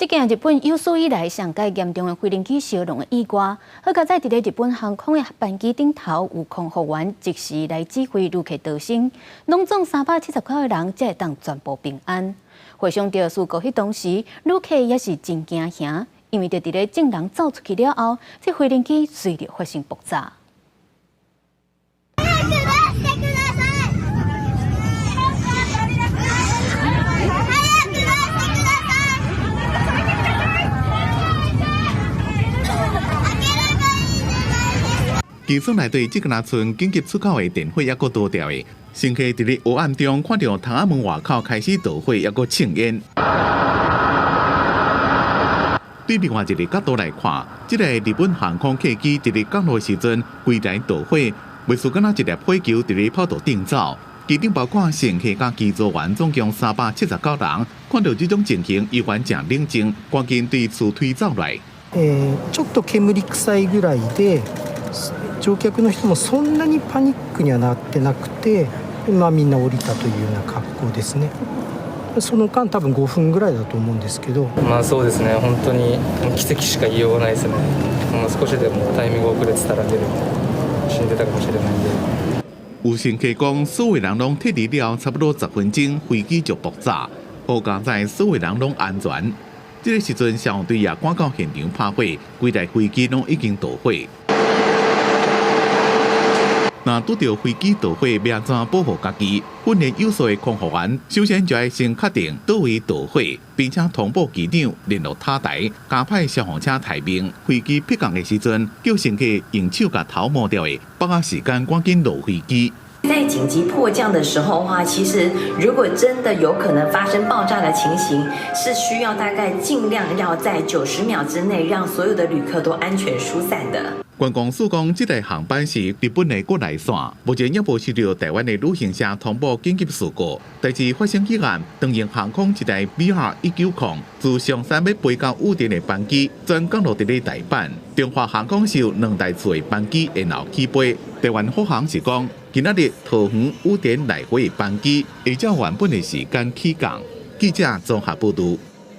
这件日本有史以来上届严重的飞行器烧浓的意外，好在伫咧日本航空的班机顶头有空服员及时来指挥旅客逃生，拢总379个人才会当全部平安。回想到事故迄当时，旅客也是真惊吓，因为伫咧证人走出去了后，这飞行器随着发生爆炸。 机舱内底只敢剩紧急出口的电火还阁多条的，乘客伫咧黑暗中看到窗仔门外口开始导火，还阁呛烟。对另外一个角度来看，这个日本航空客机伫咧降落时阵，规台导火，袂输敢若一粒火球伫咧跑道顶走。机顶包括乘客甲机组员总共379人，看到这种情形，医院正冷静，赶紧对此推走来。ちょっと煙臭いぐらいで。 乗客の人もそんなにパニックにはなってなくて、みんな降りたというような格好ですね。その間多分5分ぐらいだと思うんですけど。そうですね。本当に奇跡しか言いようがないですね。少しでもタイミング遅れてたら死んでたかもしれないんで。有乘客讲，所有人拢退离了差不多10分钟，飞机就爆炸。好在所有人拢安全。这个时阵，消防队也赶到现场拍火，规台飞机拢已经导火。 若拄到飞机导火，要安怎保护家己？训练有素的空服员首先就要先确定倒位导火，并且通报机长联络塔台，加派消防车抬面。飞机迫降的时阵，叫乘客用手把头摸掉的，把握时间赶紧落飞机。 在紧急迫降的时候的话，其实如果真的有可能发生爆炸的情形，是需要大概尽量要在90秒之内，让所有的旅客都安全疏散的。 官公司讲，这台航班是日本的国内线，目前也无收到台湾的旅行社通报紧急事故。代志发生起案，长荣航空一台 BR190自上山要飞到羽田的班机，转降落伫咧大阪。中华航空是有2台次的班机，然后起飞。台湾虎航是讲，今仔日桃园羽田来回的班机，依照原本的时间起降。记者综合报道。